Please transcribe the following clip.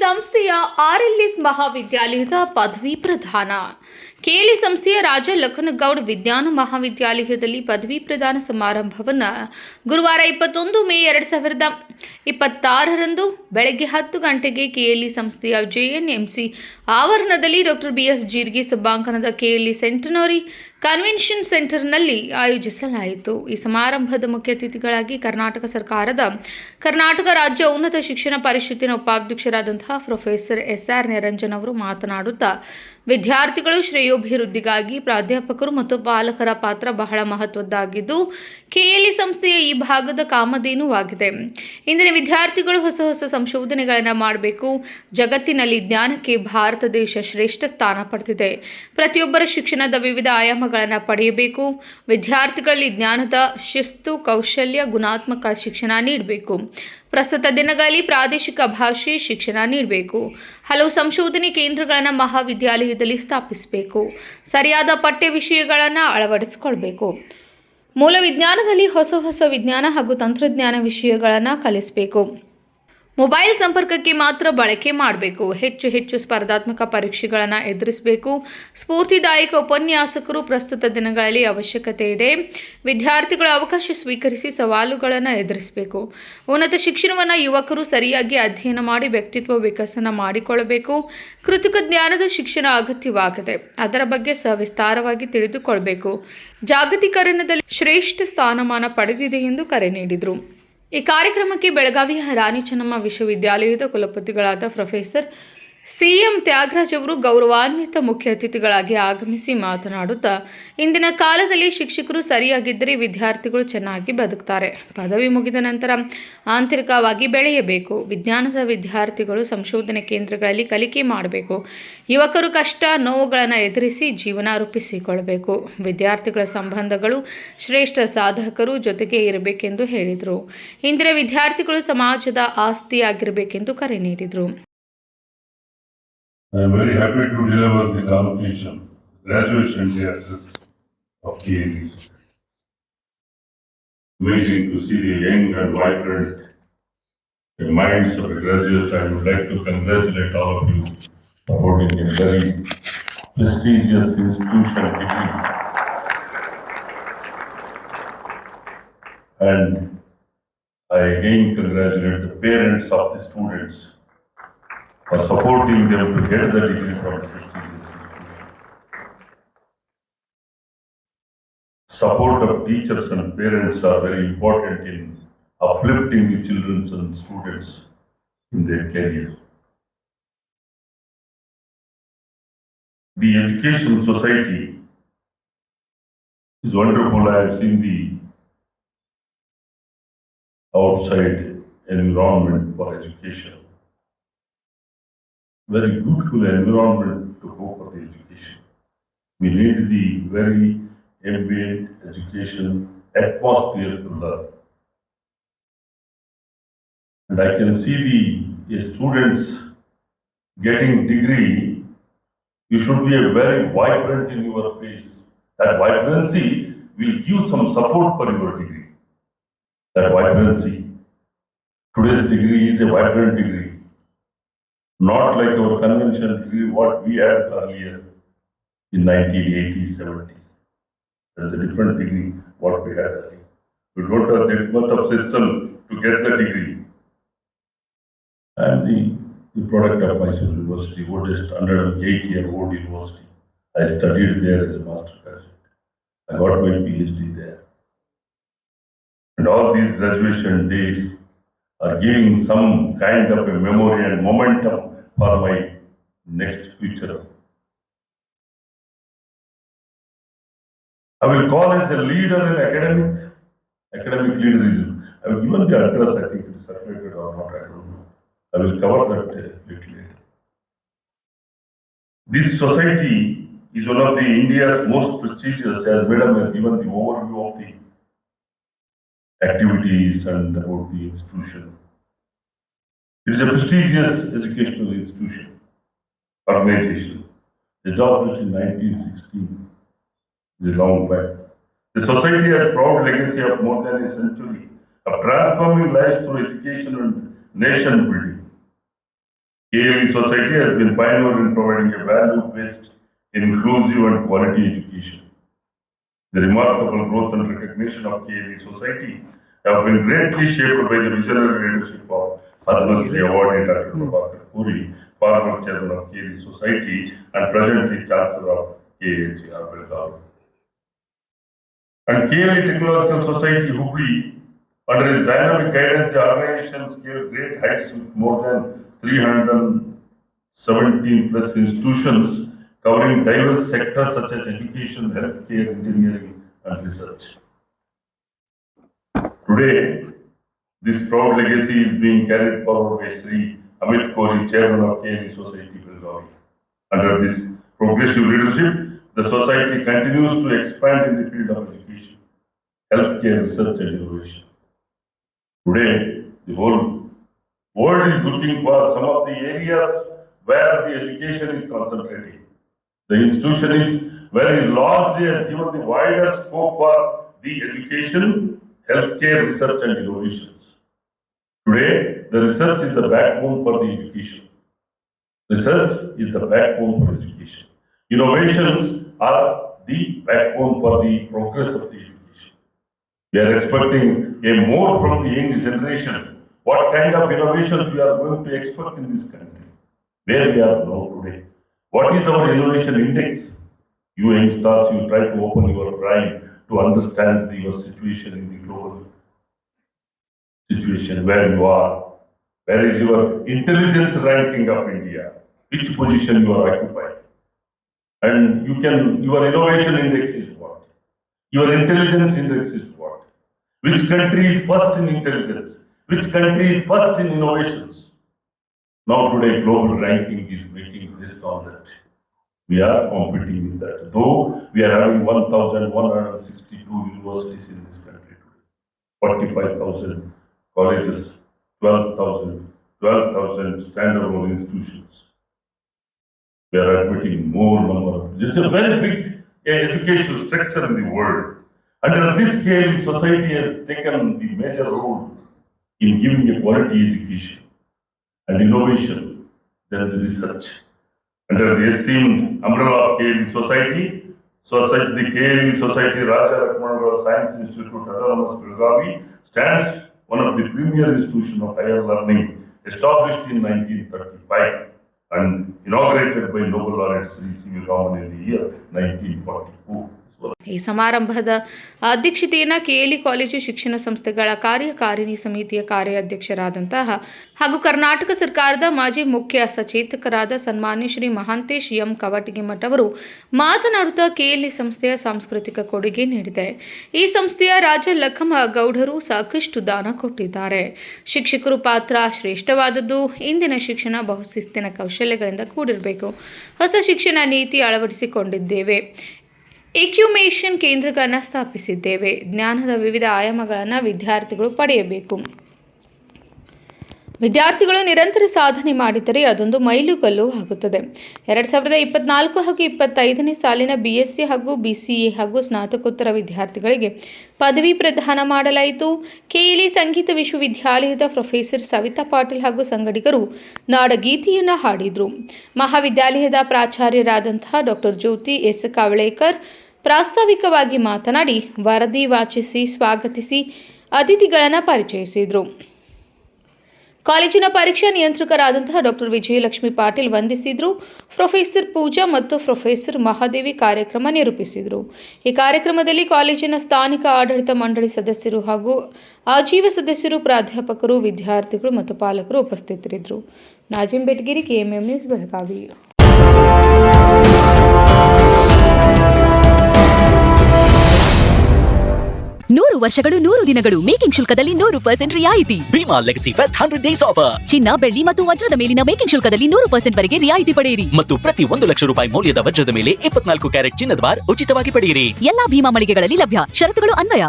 ಸಂಸ್ಥೆಯ ಆರ್ಎಲ್ಎಸ್ ಮಹಾವಿದ್ಯಾಲಯದ ಪದವಿ ಪ್ರದಾನ. ಕೆಎಲ್ಇ ಸಂಸ್ಥೆಯ ರಾಜ ಲಖನಗೌಡ ವಿಜ್ಞಾನ ಮಹಾವಿದ್ಯಾಲಯದಲ್ಲಿ ಪದವಿ ಪ್ರದಾನ ಸಮಾರಂಭವನ್ನು ಗುರುವಾರ 21 ಮೇ 2026ರಂದು ಬೆಳಗ್ಗೆ 10 ಗಂಟೆಗೆ ಕೆಎಲ್ಇ ಸಂಸ್ಥೆಯ ಜೆಎನ್ಎಂಸಿ ಆವರಣದಲ್ಲಿ ಡಾಕ್ಟರ್ ಬಿಎಸ್ ಜೀರ್ಗಿ ಸಭಾಂಗಣದ ಕೆಎಲ್ಇ ಸೆಂಟನರಿ ಕನ್ವೆನ್ಷನ್ ಸೆಂಟರ್ನಲ್ಲಿ ಆಯೋಜಿಸಲಾಯಿತು. ಈ ಸಮಾರಂಭದ ಮುಖ್ಯ ಅತಿಥಿಗಳಾಗಿ ಕರ್ನಾಟಕ ಸರ್ಕಾರದ ಕರ್ನಾಟಕ ರಾಜ್ಯ ಉನ್ನತ ಶಿಕ್ಷಣ ಪರಿಷತ್ತಿನ ಉಪಾಧ್ಯಕ್ಷರಾದಂತಹ ಪ್ರೊಫೆಸರ್ ಎಸ್.ಆರ್. ನಿರಂಜನ್ ಅವರು ಮಾತನಾಡುತ್ತಾ, ವಿದ್ಯಾರ್ಥಿಗಳು ಶ್ರೇಯೋಭಿವೃದ್ಧಿಗಾಗಿ ಪ್ರಾಧ್ಯಾಪಕರು ಮತ್ತು ಪಾಲಕರ ಪಾತ್ರ ಬಹಳ ಮಹತ್ವದ್ದಾಗಿದ್ದು, ಕೆಎಲ್ಇ ಸಂಸ್ಥೆಯ ಈ ಭಾಗದ ಕಾಮಧೇನುವಾಗಿದೆ. ಇಂದಿನ ವಿದ್ಯಾರ್ಥಿಗಳು ಹೊಸ ಹೊಸ ಸಂಶೋಧನೆಗಳನ್ನು ಮಾಡಬೇಕು. ಜಗತ್ತಿನಲ್ಲಿ ಜ್ಞಾನಕ್ಕೆ ಭಾರತ ದೇಶ ಶ್ರೇಷ್ಠ ಸ್ಥಾನ ಪಡೆದಿದೆ. ಪ್ರತಿಯೊಬ್ಬರ ಶಿಕ್ಷಣದ ವಿವಿಧ ಆಯಾಮಗಳನ್ನು ಪಡೆಯಬೇಕು. ವಿದ್ಯಾರ್ಥಿಗಳಲ್ಲಿ ಜ್ಞಾನದ ಶಿಸ್ತು, ಕೌಶಲ್ಯ, ಗುಣಾತ್ಮಕ ಶಿಕ್ಷಣ ನೀಡಬೇಕು. ಪ್ರಸ್ತುತ ದಿನಗಳಲ್ಲಿ ಪ್ರಾದೇಶಿಕ ಭಾಷೆ ಶಿಕ್ಷಣ ನೀಡಬೇಕು. ಹಲವು ಸಂಶೋಧನೆ ಕೇಂದ್ರಗಳನ್ನು ಮಹಾವಿದ್ಯಾಲಯದಲ್ಲಿ ಸ್ಥಾಪಿಸಬೇಕು. ಸರಿಯಾದ ಪಠ್ಯ ವಿಷಯಗಳನ್ನು ಅಳವಡಿಸಿಕೊಳ್ಬೇಕು. ಮೂಲ ವಿಜ್ಞಾನದಲ್ಲಿ ಹೊಸ ಹೊಸ ವಿಜ್ಞಾನ ಹಾಗೂ ತಂತ್ರಜ್ಞಾನ ವಿಷಯಗಳನ್ನು ಕಲಿಸಬೇಕು. ಮೊಬೈಲ್ ಸಂಪರ್ಕಕ್ಕೆ ಮಾತ್ರ ಬಳಕೆ ಮಾಡಬೇಕು. ಹೆಚ್ಚು ಹೆಚ್ಚು ಸ್ಪರ್ಧಾತ್ಮಕ ಪರೀಕ್ಷೆಗಳನ್ನು ಎದುರಿಸಬೇಕು. ಸ್ಫೂರ್ತಿದಾಯಕ ಉಪನ್ಯಾಸಕರು ಪ್ರಸ್ತುತ ದಿನಗಳಲ್ಲಿ ಅವಶ್ಯಕತೆ ಇದೆ. ವಿದ್ಯಾರ್ಥಿಗಳು ಅವಕಾಶ ಸ್ವೀಕರಿಸಿ ಸವಾಲುಗಳನ್ನು ಎದುರಿಸಬೇಕು. ಉನ್ನತ ಶಿಕ್ಷಣವನ್ನು ಯುವಕರು ಸರಿಯಾಗಿ ಅಧ್ಯಯನ ಮಾಡಿ ವ್ಯಕ್ತಿತ್ವ ವಿಕಸನ ಮಾಡಿಕೊಳ್ಳಬೇಕು. ಕೃತಕ ಜ್ಞಾನದ ಶಿಕ್ಷಣ ಅಗತ್ಯವಾಗಿದೆ. ಅದರ ಬಗ್ಗೆ ಸವಿಸ್ತಾರವಾಗಿ ತಿಳಿದುಕೊಳ್ಳಬೇಕು. ಜಾಗತೀಕರಣದಲ್ಲಿ ಶ್ರೇಷ್ಠ ಸ್ಥಾನಮಾನ ಪಡೆದಿದೆ ಎಂದು ಕರೆ ನೀಡಿದರು. ಈ ಕಾರ್ಯಕ್ರಮಕ್ಕೆ ಬೆಳಗಾವಿಯ ರಾಣಿ ಚೆನ್ನಮ್ಮ ವಿಶ್ವವಿದ್ಯಾಲಯದ ಕುಲಪತಿಗಳಾದ ಪ್ರೊಫೆಸರ್ ಸಿ.ಎಂ. ತ್ಯಾಗರಾಜ್ ಅವರು ಗೌರವಾನ್ವಿತ ಮುಖ್ಯ ಅತಿಥಿಗಳಾಗಿ ಆಗಮಿಸಿ ಮಾತನಾಡುತ್ತಾ, ಇಂದಿನ ಕಾಲದಲ್ಲಿ ಶಿಕ್ಷಕರು ಸರಿಯಾಗಿದ್ದರೆ ವಿದ್ಯಾರ್ಥಿಗಳು ಚೆನ್ನಾಗಿ ಬದುಕ್ತಾರೆ. ಪದವಿ ಮುಗಿದ ನಂತರ ಆಂತರಿಕವಾಗಿ ಬೆಳೆಯಬೇಕು. ವಿಜ್ಞಾನದ ವಿದ್ಯಾರ್ಥಿಗಳು ಸಂಶೋಧನೆ ಕೇಂದ್ರಗಳಲ್ಲಿ ಕಲಿಕೆ ಮಾಡಬೇಕು. ಯುವಕರು ಕಷ್ಟ ನೋವುಗಳನ್ನು ಎದುರಿಸಿ ಜೀವನ ರೂಪಿಸಿಕೊಳ್ಳಬೇಕು. ವಿದ್ಯಾರ್ಥಿಗಳ ಸಂಬಂಧಗಳು ಶ್ರೇಷ್ಠ ಸಾಧಕರು ಜೊತೆಗೆ ಇರಬೇಕೆಂದು ಹೇಳಿದರು. ಇಂದಿನ ವಿದ್ಯಾರ್ಥಿಗಳು ಸಮಾಜದ ಆಸ್ತಿಯಾಗಿರಬೇಕೆಂದು ಕರೆ ನೀಡಿದರು. I am very happy to deliver the convocation, graduation day address of KLE. Amazing to see the young and vibrant minds of the graduates. I would like to congratulate all of you for holding a very prestigious institution degree. And I again congratulate the parents of the students for supporting them to get the degree from the prestigious institution. Support of teachers and parents are very important in uplifting the children and students in their career. The education society is wonderful. I have seen the outside environment for education. Very beautiful environment to go for the education. We need the very ambient education atmosphere to learn. And I can see the students getting degree. You should be a very vibrant in your face. That vibrancy will give some support for your degree. That vibrancy. Today's degree is a vibrant degree. Not like our conventional degree, what we had earlier in 1980s, 70s. There is a different degree, what we had earlier. We don't have that much of system to get the degree. I am the product of Mysore University, oldest 108-year-old university. I studied there as a master graduate. I got my PhD there. And all these graduation days are giving some kind of a memory and momentum for my next future. I will call as a leader in academic leaderism. I have given the address, I think it is circulated or not, I don't know. I will cover that a little later. This society is one of the India's most prestigious, as Madam has given the overview of the activities and about the institution. It is a prestigious educational institution, organization, established in 1916. It is a long back. The society has a proud legacy of more than a century of transforming lives through education and nation building. KLE Society has been pioneer in providing a value-based, inclusive and quality education. The remarkable growth and recognition of KLE Society have been greatly shaped by the visionary leadership of Padma Shri awardee Dr. Prabhakar Puri, former chairman of KLE Society and presently chancellor of KHR Belgavi. And KLE Technological Society Hubli, under his dynamic guidance, the organization scaled great heights with more than 317 plus institutions covering diverse sectors such as education, healthcare, engineering, and research. Today, this proud legacy is being carried forward by Sri Amit Kori, chairman of KLE Society Belgavi. Under this progressive leadership, the society continues to expand in the field of education, healthcare, research, and innovation. Today, the whole world is looking for some of the areas where the education is concentrating. The institution is very largely has given the wider scope for the education, healthcare, research, and innovations. Today, the research is the backbone for the education. Research is the backbone for education. Innovations are the backbone for the progress of the education. We are expecting a more from the young generation. What kind of innovations we are going to expect in this country? Where we are now today? What is our innovation index? You youngsters, you try to open your brain to understand your situation in the global situation where you are. Where is your intelligence ranking of India? Which position you are occupying? And your innovation index is what? Your intelligence index is what? Which country is first in intelligence? Which country is first in innovations? Now today global ranking is making based on that. We are competing with that. Though we are having 1,162 universities in this country today, 45,000 colleges, 12,000 standalone institutions. We are admitting more number of. It's a very big educational structure in the world. Under this scale, society has taken the major role in giving a quality education and innovation than the research. Under the esteemed umbrella of KLE Society, the KLE Society Raja Lakshmana Science Institute Autonomous Belgavi stands one of the premier institutions of higher learning established in 1935 and inaugurated by Nobel laureate Sri C.V. Raman in the year 1944. ಈ ಸಮಾರಂಭದ ಅಧ್ಯಕ್ಷತೆಯನ್ನು KLE college ಶಿಕ್ಷಣ ಸಂಸ್ಥೆಗಳ ಕಾರ್ಯಕಾರಿಣಿ ಸಮಿತಿಯ ಕಾರ್ಯಾಧ್ಯಕ್ಷರಾದಂತಹ ಹಾಗೂ ಕರ್ನಾಟಕ ಸರ್ಕಾರದ ಮಾಜಿ ಮುಖ್ಯ ಸಚೇತಕರಾದ ಸನ್ಮಾನ್ಯ ಶ್ರೀ ಮಹಾಂತೇಶ್ ಎಂ ಕವಟಗಿಮಠ ಅವರು ಮಾತನಾಡುತ್ತಾ KLE ಸಂಸ್ಥೆಯ ಸಾಂಸ್ಕೃತಿಕ ಕೊಡುಗೆ ನೀಡಿದೆ. ಈ ಸಂಸ್ಥೆಯ ರಾಜ ಲಖಮ ಗೌಡರು ಸಾಕಷ್ಟು ದಾನ ಕೊಟ್ಟಿದ್ದಾರೆ. ಶಿಕ್ಷಕರು ಪಾತ್ರ ಶ್ರೇಷ್ಠವಾದದ್ದು. ಇಂದಿನ ಶಿಕ್ಷಣ ಬಹುಶಿಸ್ತಿನ ಕೌಶಲ್ಯಗಳಿಂದ ಕೂಡಿರಬೇಕು. ಹೊಸ ಶಿಕ್ಷಣ ನೀತಿ ಅಳವಡಿಸಿಕೊಂಡಿದ್ದೇವೆ. ಎಕ್ಯುಮೇಷನ್ ಕೇಂದ್ರಗಳನ್ನು ಸ್ಥಾಪಿಸಿದ್ದೇವೆ. ಜ್ಞಾನದ ವಿವಿಧ ಆಯಾಮಗಳನ್ನು ವಿದ್ಯಾರ್ಥಿಗಳು ಪಡೆಯಬೇಕು. ವಿದ್ಯಾರ್ಥಿಗಳು ನಿರಂತರ ಸಾಧನೆ ಮಾಡಿದರೆ ಅದೊಂದು ಮೈಲುಗಲ್ಲು ಆಗುತ್ತದೆ. 2024 ಹಾಗೂ 25ನೇ ಸಾಲಿನ BSc ಹಾಗೂ BCA ಹಾಗೂ ಸ್ನಾತಕೋತ್ತರ ವಿದ್ಯಾರ್ಥಿಗಳಿಗೆ ಪದವಿ ಪ್ರದಾನ ಮಾಡಲಾಯಿತು. KLE ಸಂಗೀತ ವಿಶ್ವವಿದ್ಯಾಲಯದ ಪ್ರೊಫೆಸರ್ ಸವಿತಾ ಪಾಟೀಲ್ ಹಾಗೂ ಸಂಗಡಿಗರು ನಾಡಗೀತೆಯನ್ನು ಹಾಡಿದರು. ಮಹಾವಿದ್ಯಾಲಯದ ಪ್ರಾಚಾರ್ಯರಾದಂತಹ ಡಾಕ್ಟರ್ ಜ್ಯೋತಿ ಎಸ್ ಕಾವಳೇಕರ್ ಪ್ರಾಸ್ತಾವಿಕವಾಗಿ ಮಾತನಾಡಿ ವರದಿ ವಾಚಿಸಿ ಸ್ವಾಗತಿಸಿ ಅತಿಥಿಗಳನ್ನು ಪರಿಚಯಿಸಿದರು. ಕಾಲೇಜಿನ ಪರೀಕ್ಷಾ ನಿಯಂತ್ರಕರಾದಂತಹ ಡಾಕ್ಟರ್ ವಿಜಯಲಕ್ಷ್ಮಿ ಪಾಟೀಲ್ ವಂದಿಸಿದರು. ಪ್ರೊಫೆಸರ್ ಪೂಜಾ ಮತ್ತು ಪ್ರೊಫೆಸರ್ ಮಹಾದೇವಿ ಕಾರ್ಯಕ್ರಮ ನಿರೂಪಿಸಿದರು. ಈ ಕಾರ್ಯಕ್ರಮದಲ್ಲಿ ಕಾಲೇಜಿನ ಸ್ಥಾನಿಕ ಆಡಳಿತ ಮಂಡಳಿ ಸದಸ್ಯರು ಹಾಗೂ ಆಜೀವ ಸದಸ್ಯರು, ಪ್ರಾಧ್ಯಾಪಕರು, ವಿದ್ಯಾರ್ಥಿಗಳು ಮತ್ತು ಪಾಲಕರು ಉಪಸ್ಥಿತರಿದ್ದರು. Nazim Betageri, KMM news, Belagavi. 100 ವರ್ಷಗಳು 100 ದಿನಗಳು ಮೇಕಿಂಗ್ ಶುಲ್ಕದಲ್ಲಿ 100% ರಿಯಾಯಿತಿ. Bhima legacy fest 100 days offer. ಚಿನ್ನ, ಬೆಳ್ಳಿ ಮತ್ತು ವಜ್ರದ ಮೇಲಿನ ಮೇಕಿಂಗ್ ಶುಲ್ಕದಲ್ಲಿ 100% ವರೆಗೆ ರಿಯಾಯಿತಿ ಪಡೆಯಿರಿ. ಮತ್ತು ಪ್ರತಿ 1 ಲಕ್ಷ ರೂಪಾಯಿ ಮೌಲ್ಯದ ವಜ್ರದ ಮೇಲೆ 24 ಕ್ಯಾರೆಟ್ ಚಿನ್ನದ ಬಾರ್ ಉಚಿತವಾಗಿ ಪಡೆಯಿರಿ. ಎಲ್ಲಾ ಭೀಮಾ ಮಳಿಗೆಗಳಲ್ಲಿ ಲಭ್ಯ. ಷರತ್ತುಗಳು ಅನ್ವಯ.